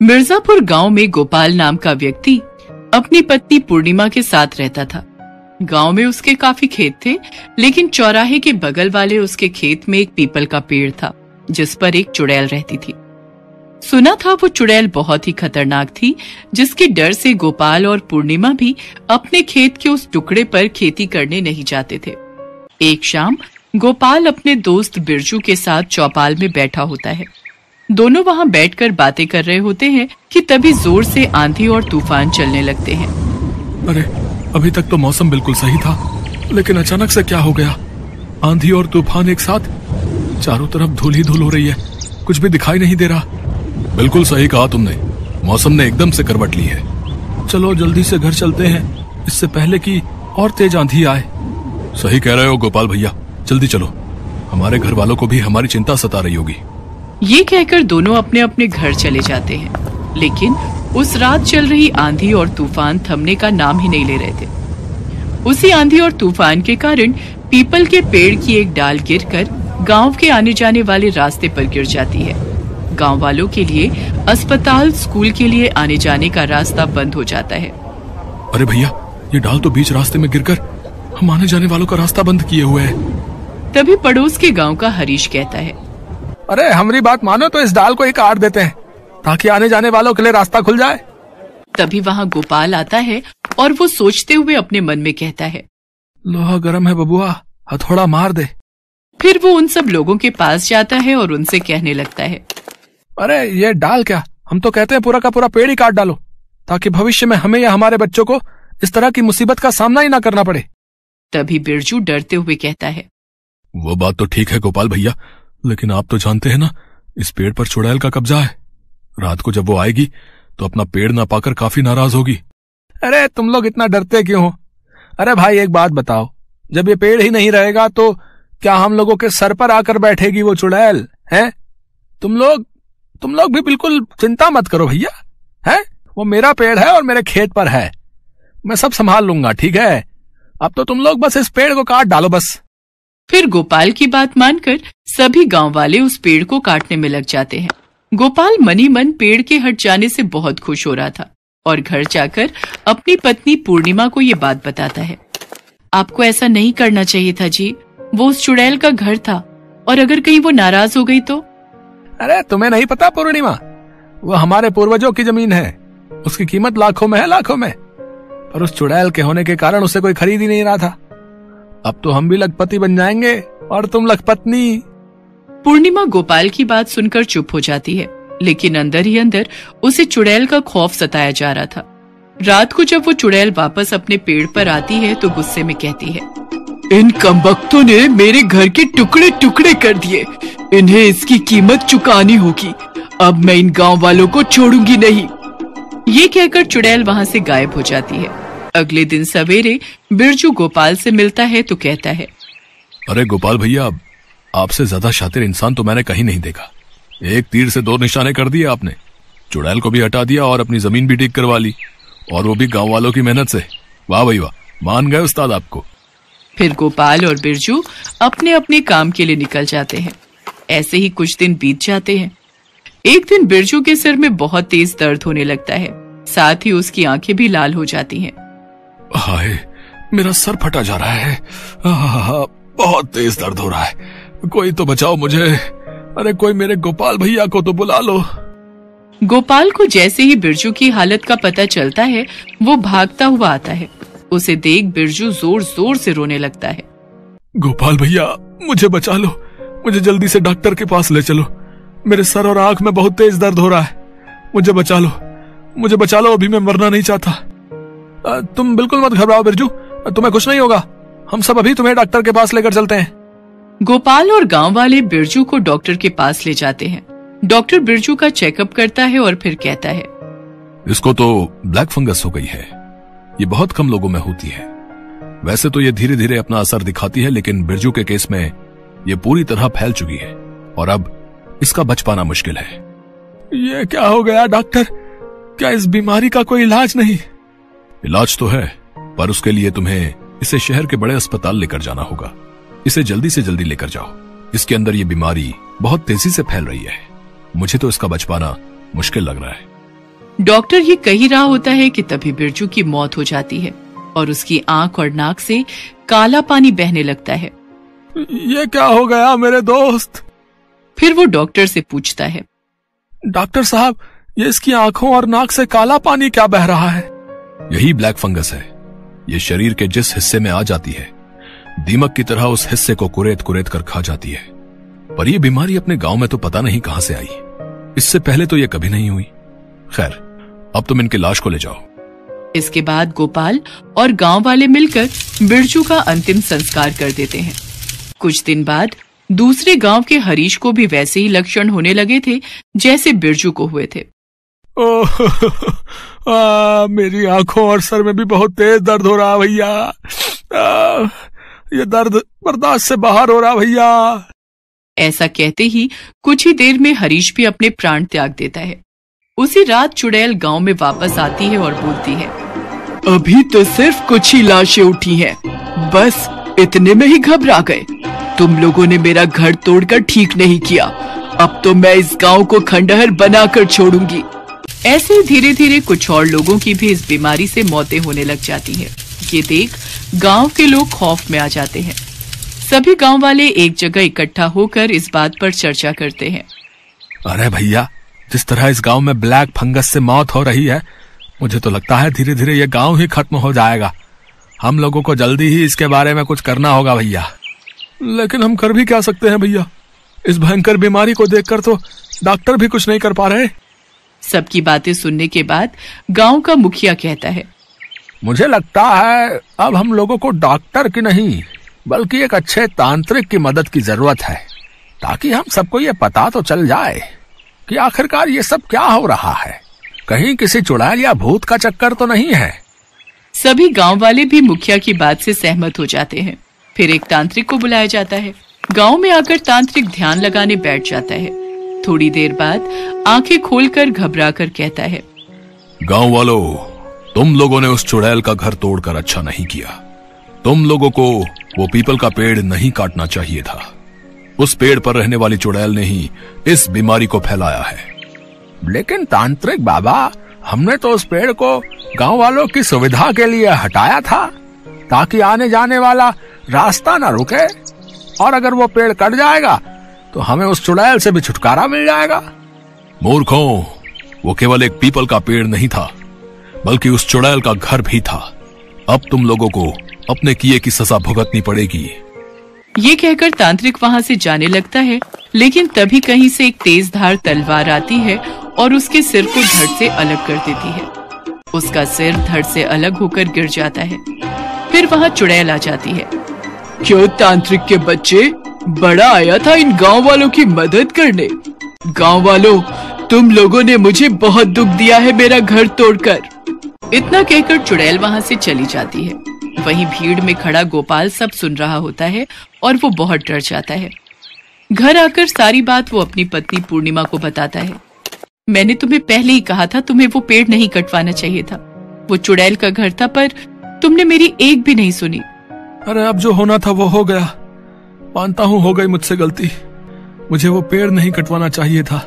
मिर्जापुर गांव में गोपाल नाम का व्यक्ति अपनी पत्नी पूर्णिमा के साथ रहता था। गांव में उसके काफी खेत थे, लेकिन चौराहे के बगल वाले उसके खेत में एक पीपल का पेड़ था जिस पर एक चुड़ैल रहती थी। सुना था वो चुड़ैल बहुत ही खतरनाक थी, जिसके डर से गोपाल और पूर्णिमा भी अपने खेत के उस टुकड़े पर खेती करने नहीं जाते थे। एक शाम गोपाल अपने दोस्त बिरजू के साथ चौपाल में बैठा होता है। दोनों वहां बैठकर बातें कर रहे होते हैं कि तभी जोर से आंधी और तूफान चलने लगते हैं। अरे, अभी तक तो मौसम बिल्कुल सही था, लेकिन अचानक से क्या हो गया? आंधी और तूफान एक साथ, चारों तरफ धूल ही धूल हो रही है, कुछ भी दिखाई नहीं दे रहा। बिल्कुल सही कहा तुमने, मौसम ने एकदम से करवट ली है। चलो जल्दी से घर चलते हैं, इससे पहले कि और तेज आंधी आए। सही कह रहे हो गोपाल भैया, जल्दी चलो, हमारे घर वालों को भी हमारी चिंता सता रही होगी। ये कहकर दोनों अपने अपने घर चले जाते हैं, लेकिन उस रात चल रही आंधी और तूफान थमने का नाम ही नहीं ले रहे थे। उसी आंधी और तूफान के कारण पीपल के पेड़ की एक डाल गिरकर गांव के आने जाने वाले रास्ते पर गिर जाती है। गांव वालों के लिए अस्पताल, स्कूल के लिए आने जाने का रास्ता बंद हो जाता है। अरे भैया, ये डाल तो बीच रास्ते में गिरकर हम आने जाने वालों का रास्ता बंद किए हुए है। तभी पड़ोस के गांव का हरीश कहता है, अरे हमारी बात मानो तो इस डाल को ही काट देते हैं ताकि आने जाने वालों के लिए रास्ता खुल जाए। तभी वहाँ गोपाल आता है और वो सोचते हुए अपने मन में कहता है, लोहा गर्म है बबुआ, हथौड़ा मार दे। फिर वो उन सब लोगों के पास जाता है और उनसे कहने लगता है, अरे ये डाल क्या, हम तो कहते हैं पूरा का पूरा पेड़ ही काट डालो ताकि भविष्य में हमें या हमारे बच्चों को इस तरह की मुसीबत का सामना ही ना करना पड़े। तभी बिरजू डरते हुए कहता है, वो बात तो ठीक है गोपाल भैया, लेकिन आप तो जानते हैं ना, इस पेड़ पर चुड़ैल का कब्जा है। रात को जब वो आएगी तो अपना पेड़ ना पाकर काफी नाराज होगी। अरे तुम लोग इतना डरते क्यों हो? अरे भाई एक बात बताओ, जब ये पेड़ ही नहीं रहेगा तो क्या हम लोगों के सर पर आकर बैठेगी वो चुड़ैल? हैं? तुम लोग भी बिल्कुल चिंता मत करो भैया, हैं? वो मेरा पेड़ है और मेरे खेत पर है, मैं सब संभाल लूंगा, ठीक है? अब तो तुम लोग बस इस पेड़ को काट डालो बस। फिर गोपाल की बात मानकर सभी गांव वाले उस पेड़ को काटने में लग जाते हैं। गोपाल मनी मन पेड़ के हट जाने से बहुत खुश हो रहा था और घर जाकर अपनी पत्नी पूर्णिमा को ये बात बताता है। आपको ऐसा नहीं करना चाहिए था जी, वो उस चुड़ैल का घर था और अगर कहीं वो नाराज हो गई तो? अरे तुम्हें नहीं पता पूर्णिमा, वो हमारे पूर्वजों की जमीन है, उसकी कीमत लाखों में है, लाखों में। पर उस चुड़ैल के होने के कारण उसे कोई खरीद ही नहीं रहा था। अब तो हम भी लखपति बन जाएंगे और तुम लखपत्नी। पूर्णिमा गोपाल की बात सुनकर चुप हो जाती है, लेकिन अंदर ही अंदर उसे चुड़ैल का खौफ सताया जा रहा था। रात को जब वो चुड़ैल वापस अपने पेड़ पर आती है तो गुस्से में कहती है, इन कमबख्तों ने मेरे घर के टुकड़े टुकड़े कर दिए, इन्हें इसकी कीमत चुकानी होगी, अब मैं इन गांव वालों को छोड़ूंगी नहीं। ये कहकर चुड़ैल वहाँ से गायब हो जाती है। अगले दिन सवेरे बिरजू गोपाल से मिलता है तो कहता है, अरे गोपाल भैया, आपसे ज्यादा शातिर इंसान तो मैंने कहीं नहीं देखा। एक तीर से दो निशाने कर दिए आपने, चुड़ैल को भी हटा दिया और अपनी जमीन भी ठीक करवा ली, और वो भी गांव वालों की मेहनत से। वाह भाई वाह, मान गए उस्ताद आपको। फिर गोपाल और बिरजू अपने अपने काम के लिए निकल जाते हैं। ऐसे ही कुछ दिन बीत जाते हैं। एक दिन बिरजू के सिर में बहुत तेज दर्द होने लगता है, साथ ही उसकी आंखें भी लाल हो जाती हैं। हाय, मेरा सर फटा जा रहा है, बहुत तेज दर्द हो रहा है, कोई तो बचाओ मुझे, अरे कोई मेरे गोपाल भैया को तो बुला लो। गोपाल को जैसे ही बिरजू की हालत का पता चलता है, वो भागता हुआ आता है। उसे देख बिरजू जोर जोर से रोने लगता है। गोपाल भैया, मुझे बचा लो, मुझे जल्दी से डॉक्टर के पास ले चलो, मेरे सर और आंख में बहुत तेज दर्द हो रहा है, मुझे बचा लो, मुझे बचा लो, अभी मैं मरना नहीं चाहता। तुम बिल्कुल मत घबराओ बिरजू, तुम्हें कुछ नहीं होगा, हम सब अभी तुम्हें डॉक्टर के पास लेकर चलते हैं। गोपाल और गांव वाले बिरजू को डॉक्टर के पास ले जाते हैं। डॉक्टर बिरजू का चेकअप करता है और फिर कहता है, इसको तो ब्लैक फंगस हो गई है, ये बहुत कम लोगों में होती है। वैसे तो ये धीरे धीरे अपना असर दिखाती है, लेकिन बिरजू के केस में ये पूरी तरह फैल चुकी है और अब इसका बच पाना मुश्किल है। ये क्या हो गया डॉक्टर, क्या इस बीमारी का कोई इलाज नहीं? इलाज तो है, पर उसके लिए तुम्हें इसे शहर के बड़े अस्पताल लेकर जाना होगा। इसे जल्दी से जल्दी लेकर जाओ, इसके अंदर ये बीमारी बहुत तेजी से फैल रही है, मुझे तो इसका बच पाना मुश्किल लग रहा है। डॉक्टर ये कह ही रहा होता है कि तभी बिरजू की मौत हो जाती है और उसकी आंख और नाक से काला पानी बहने लगता है। ये क्या हो गया मेरे दोस्त? फिर वो डॉक्टर से पूछता है, डॉक्टर साहब, ये इसकी आंखों और नाक से काला पानी क्या बह रहा है? यही ब्लैक फंगस है। ये शरीर के जिस हिस्से में आ जाती है, दीमक की तरह उस हिस्से को कुरेद कुरेद कर खा जाती है। पर ये बीमारी अपने गांव में तो पता नहीं कहां से आई। इससे पहले तो ये कभी नहीं हुई। खैर, अब तुम इनकी लाश को ले जाओ। इसके बाद गोपाल और गांव वाले मिलकर बिरजू का अंतिम संस्कार कर देते हैं। कुछ दिन बाद दूसरे गांव के हरीश को भी वैसे ही लक्षण होने लगे थे जैसे बिरजू को हुए थे। ओह, मेरी आंखों और सर में भी बहुत तेज दर्द हो रहा भैया। ये दर्द बर्दाश्त से बाहर हो रहा भैया। ऐसा कहते ही कुछ ही देर में हरीश भी अपने प्राण त्याग देता है। उसी रात चुड़ैल गांव में वापस आती है और बोलती है, अभी तो सिर्फ कुछ ही लाशें उठी हैं, बस इतने में ही घबरा गए। तुम लोगों ने मेरा घर तोड़कर ठीक नहीं किया। अब तो मैं इस गांव को खंडहर बनाकर छोड़ूंगी। ऐसे ही धीरे धीरे कुछ और लोगों की भी इस बीमारी से मौतें होने लग जाती हैं। ये देख गांव के लोग खौफ में आ जाते हैं। सभी गांव वाले एक जगह इकट्ठा होकर इस बात पर चर्चा करते हैं। अरे भैया, जिस तरह इस गांव में ब्लैक फंगस से मौत हो रही है, मुझे तो लगता है धीरे धीरे ये गांव ही खत्म हो जाएगा। हम लोगों को जल्दी ही इसके बारे में कुछ करना होगा भैया। लेकिन हम कर भी क्या सकते हैं भैया? इस भयंकर बीमारी को देखकर तो डॉक्टर भी कुछ नहीं कर पा रहे। सबकी बातें सुनने के बाद गांव का मुखिया कहता है, मुझे लगता है अब हम लोगों को डॉक्टर की नहीं बल्कि एक अच्छे तांत्रिक की मदद की जरूरत है, ताकि हम सबको ये पता तो चल जाए कि आखिरकार ये सब क्या हो रहा है। कहीं किसी चुड़ैल या भूत का चक्कर तो नहीं है। सभी गांव वाले भी मुखिया की बात से सहमत हो जाते हैं। फिर एक तांत्रिक को बुलाया जाता है। गांव में आकर तांत्रिक ध्यान लगाने बैठ जाता है। थोड़ी देर बाद आंखें खोलकर घबराकर कहता है, गांव वालों, तुम लोगों ने उस चुड़ैल का घर तोड़कर अच्छा नहीं किया। तुम लोगों को वो पीपल का पेड़ नहीं काटना चाहिए था। उस पेड़ पर रहने वाली चुड़ैल ने ही इस बीमारी को फैलाया है। लेकिन तांत्रिक बाबा, हमने तो उस पेड़ को गांव वालों की सुविधा के लिए हटाया था, ताकि आने जाने वाला रास्ता न रुके, और अगर वो पेड़ कट जाएगा तो हमें उस चुड़ैल से भी छुटकारा मिल जाएगा। मूर्खों, वो केवल एक पीपल का पेड़ नहीं था, बल्कि उस चुड़ैल का घर भी था। अब तुम लोगों को अपने किए की सजा भुगतनी पड़ेगी। ये कहकर तांत्रिक वहां से जाने लगता है, लेकिन तभी कहीं से एक तेज धार तलवार आती है और उसके सिर को धड़ से अलग कर देती है। उसका सिर धड़ से अलग होकर गिर जाता है। फिर वहां चुड़ैल आ जाती है। क्यों तांत्रिक के बच्चे, बड़ा आया था इन गांव वालों की मदद करने। गांव वालों, तुम लोगों ने मुझे बहुत दुख दिया है मेरा घर तोड़कर। इतना कहकर चुड़ैल वहां से चली जाती है। वहीं भीड़ में खड़ा गोपाल सब सुन रहा होता है और वो बहुत डर जाता है। घर आकर सारी बात वो अपनी पत्नी पूर्णिमा को बताता है। मैंने तुम्हें पहले ही कहा था तुम्हें वो पेड़ नहीं कटवाना चाहिए था। वो चुड़ैल का घर था, पर तुमने मेरी एक भी नहीं सुनी। अरे अब जो होना था वो हो गया। मानता हूँ हो गई मुझसे गलती। मुझे वो पेड़ नहीं कटवाना चाहिए था,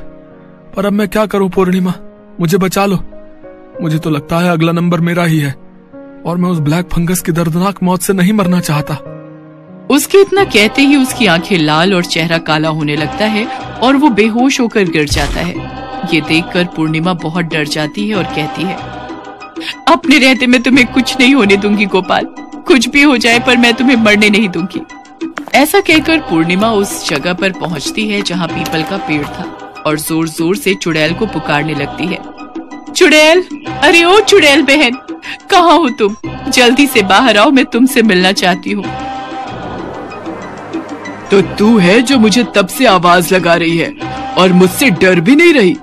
पर अब मैं क्या करूं पूर्णिमा, मुझे बचा लो। मुझे तो लगता है अगला नंबर मेरा ही है, और मैं उस ब्लैक फंगस की दर्दनाक मौत से नहीं मरना चाहता। उसके इतना कहते ही उसकी आंखें लाल और चेहरा काला होने लगता है और वो बेहोश होकर गिर जाता है। ये देखकर पूर्णिमा बहुत डर जाती है और कहती है, अपने रहते मैं तुम्हें कुछ नहीं होने दूंगी गोपाल। कुछ भी हो जाए पर मैं तुम्हें मरने नहीं दूंगी। ऐसा कहकर पूर्णिमा उस जगह पर पहुंचती है जहां पीपल का पेड़ था और जोर जोर से चुड़ैल को पुकारने लगती है। चुड़ैल, अरे ओ चुड़ैल बहन, कहाँ हो तुम? जल्दी से बाहर आओ, मैं तुमसे मिलना चाहती हूँ। तो तू है जो मुझे तब से आवाज लगा रही है और मुझसे डर भी नहीं रही।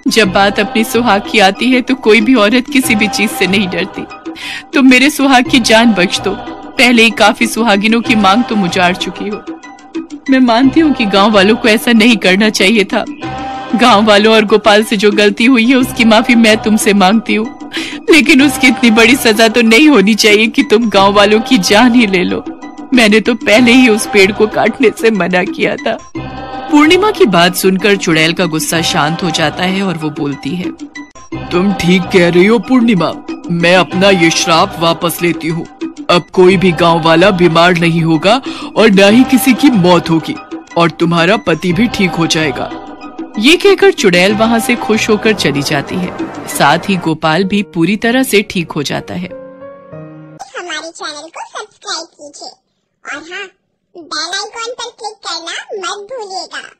जब बात अपनी सुहाग की आती है तो कोई भी औरत किसी भी चीज से नहीं डरती। तुम मेरे सुहाग की जान बख्श दो। पहले ही काफी सुहागिनों की मांग तुम उजाड़ चुकी हो। मैं मानती हूँ कि गांव वालों को ऐसा नहीं करना चाहिए था। गांव वालों और गोपाल से जो गलती हुई है उसकी माफी मैं तुमसे मांगती हूँ, लेकिन उसकी इतनी बड़ी सजा तो नहीं होनी चाहिए कि तुम गांव वालों की जान ही ले लो। मैंने तो पहले ही उस पेड़ को काटने से मना किया था। पूर्णिमा की बात सुनकर चुड़ैल का गुस्सा शांत हो जाता है और वो बोलती है, तुम ठीक कह रही हो पूर्णिमा, मैं अपना ये श्राप वापस लेती हूँ। अब कोई भी गांव वाला बीमार नहीं होगा और न ही किसी की मौत होगी और तुम्हारा पति भी ठीक हो जाएगा। ये कहकर चुड़ैल वहाँ से खुश होकर चली जाती है। साथ ही गोपाल भी पूरी तरह से ठीक हो जाता है। हमारे चैनल को सब्सक्राइब कीजिए और हाँ, बेल आइकॉन पर क्लिक करना मत भूलिएगा।